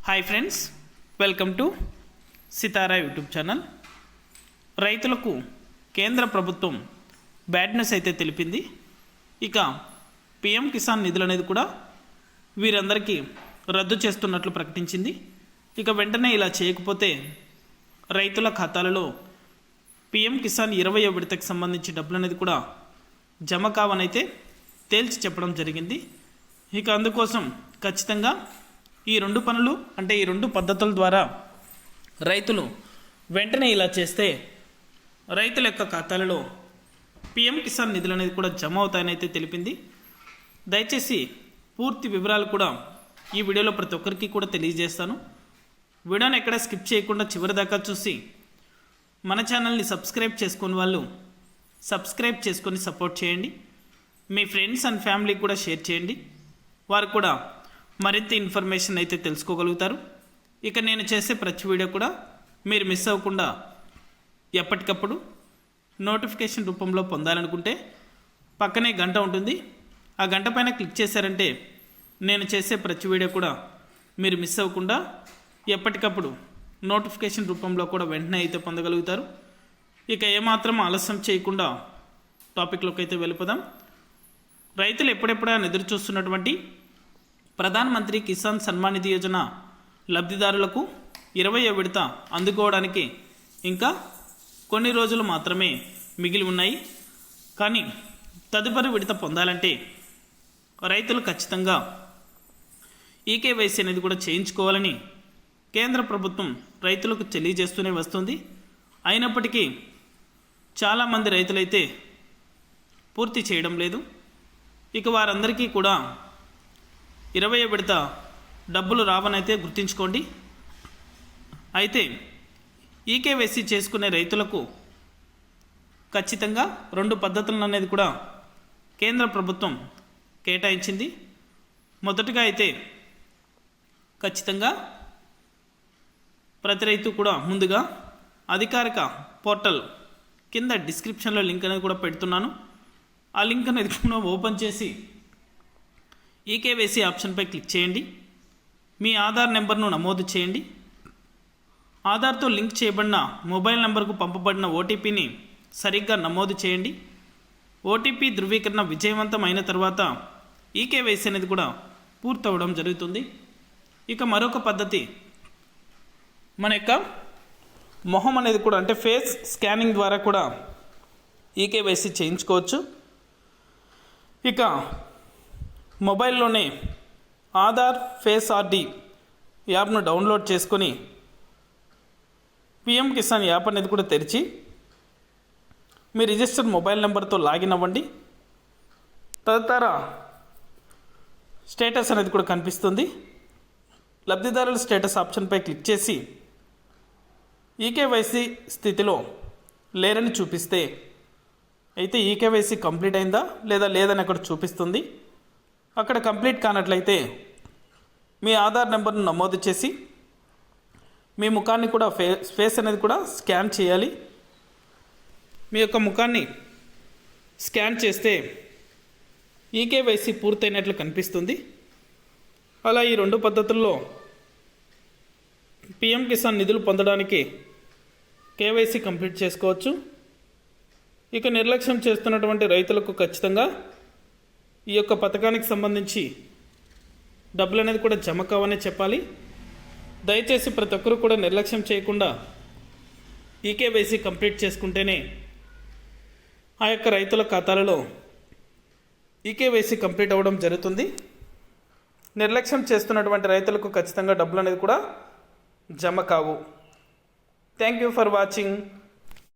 Hi friends, welcome to Sitara YouTube channel. రైతులకు కేంద్ర ప్రభుత్వం బ్యాడ్ న్యూస్ అయితే తెలిపింది. ఇక పిఎం కిసాన్ నిధులు అనేది కూడా వీరందరికీ రద్దు చేస్తున్నట్లు ప్రకటించింది. ఇక వెంటనే ఇలా చేయకపోతే రైతుల ఖాతాలలో పిఎం కిసాన్ 20వ విడతకు సంబంధించి డబ్బులు అనేది కూడా జమ కావనైతే తేల్చి చెప్పడం జరిగింది. ఇక అందుకోసం ఖచ్చితంగా ఈ రెండు పనులు అంటే ఈ రెండు పద్ధతుల ద్వారా రైతులు వెంటనే ఇలా చేస్తే రైతుల యొక్క ఖాతాలలో పిఎం కిసాన్ నిధులు అనేది కూడా జమ అవుతాయని అయితే తెలిపింది. దయచేసి పూర్తి వివరాలు కూడా ఈ వీడియోలో ప్రతి ఒక్కరికి కూడా తెలియజేస్తాను. వీడియోని ఎక్కడ స్కిప్ చేయకుండా చివరి దాకా చూసి మన ఛానల్ని సబ్స్క్రైబ్ చేసుకుని వాళ్ళు సబ్స్క్రైబ్ చేసుకొని సపోర్ట్ చేయండి. మీ ఫ్రెండ్స్ అండ్ ఫ్యామిలీకి కూడా షేర్ చేయండి. వారు కూడా మరింత ఇన్ఫర్మేషన్ అయితే తెలుసుకోగలుగుతారు. ఇక నేను చేసే ప్రతి వీడియో కూడా మీరు మిస్ అవ్వకుండా ఎప్పటికప్పుడు నోటిఫికేషన్ రూపంలో పొందాలనుకుంటే పక్కనే గంట ఉంటుంది. ఆ గంట పైన క్లిక్ చేశారంటే నేను చేసే ప్రతి వీడియో కూడా మీరు మిస్ అవ్వకుండా ఎప్పటికప్పుడు నోటిఫికేషన్ రూపంలో కూడా వెంటనే అయితే పొందగలుగుతారు. ఇక ఏమాత్రం ఆలస్యం చేయకుండా టాపిక్లోకి అయితే వెళ్ళిపోదాం. రైతులు ఎప్పుడెప్పుడైనా ఎదురు చూస్తున్నటువంటి ప్రధానమంత్రి కిసాన్ సన్మాన్ నిధి యోజన లబ్ధిదారులకు 20వ విడత అందుకోవడానికి ఇంకా కొన్ని రోజులు మాత్రమే మిగిలి ఉన్నాయి. కానీ తదుపరి విడత పొందాలంటే రైతులు ఖచ్చితంగా ఈకేవైసీ అనేది కూడా చేయించుకోవాలని కేంద్ర ప్రభుత్వం రైతులకు తెలియజేస్తూనే వస్తుంది. అయినప్పటికీ చాలామంది రైతులైతే పూర్తి చేయడం లేదు. ఇక వారందరికీ కూడా 20వ విడత డబ్బులు రావనైతే గుర్తుంచుకోండి. అయితే ఈకేవైసీ చేసుకునే రైతులకు ఖచ్చితంగా రెండు పద్ధతులను అనేది కూడా కేంద్ర ప్రభుత్వం కేటాయించింది. మొదటగా అయితే ఖచ్చితంగా ప్రతి రైతు కూడా ముందుగా అధికారిక పోర్టల్ కింద డిస్క్రిప్షన్లో లింక్ అనేది కూడా పెడుతున్నాను. ఆ లింక్ అనేది కూడా ఓపెన్ చేసి ఈకేవైసీ ఆప్షన్పై క్లిక్ చేయండి. మీ ఆధార్ నెంబర్ను నమోదు చేయండి. ఆధార్తో లింక్ చేయబడిన మొబైల్ నెంబర్కు పంపబడిన ఓటీపీని సరిగ్గా నమోదు చేయండి. ఓటీపీ ధృవీకరణ విజయవంతం అయిన తర్వాత ఈకేవైసీ అనేది కూడా పూర్తవడం జరుగుతుంది. ఇక మరొక పద్ధతి మన యొక్క మొహం అనేది కూడా అంటే ఫేస్ స్కానింగ్ ద్వారా కూడా ఈకేవైసీ చేయించుకోవచ్చు. ఇక మొబైల్లోనే ఆధార్ ఫేస్ ఆర్డి యాప్ను డౌన్లోడ్ చేసుకొని పిఎం కిసాన్ యాప్ అనేది కూడా తెరిచి మీ రిజిస్టర్డ్ మొబైల్ నెంబర్తో లాగిన్ అవ్వండి. తదితర స్టేటస్ అనేది కూడా కనిపిస్తుంది. లబ్ధిదారుల స్టేటస్ ఆప్షన్పై క్లిక్ చేసి ఈకేవైసీ స్థితిలో లేరని చూపిస్తే అయితే ఈకేవైసీ కంప్లీట్ అయిందా లేదా లేదని అక్కడ చూపిస్తుంది. అక్కడ కంప్లీట్ కానట్లయితే మీ ఆధార్ నెంబర్ను నమోదు చేసి మీ ముఖాన్ని కూడా ఫేస్ అనేది కూడా స్కాన్ చేయాలి. మీ యొక్క ముఖాన్ని స్కాన్ చేస్తే ఈకేవైసీ పూర్తయినట్లు కనిపిస్తుంది. అలా ఈ రెండు పద్ధతుల్లో పిఎం కిసాన్ నిధులు పొందడానికి కేవైసీ కంప్లీట్ చేసుకోవచ్చు. ఇక నిర్లక్ష్యం చేస్తున్నటువంటి రైతులకు ఖచ్చితంగా ఈ యొక్క పథకానికి సంబంధించి డబ్బులు అనేది కూడా జమ కావనే చెప్పాలి. దయచేసి ప్రతి ఒక్కరూ కూడా నిర్లక్ష్యం చేయకుండా ఈకేవైసీ కంప్లీట్ చేసుకుంటేనే ఆ యొక్క రైతుల ఖాతాలలో ఈకేవైసీ కంప్లీట్ అవ్వడం జరుగుతుంది. నిర్లక్ష్యం చేస్తున్నటువంటి రైతులకు ఖచ్చితంగా డబ్బులు అనేది కూడా జమ కావు. Thank you for watching.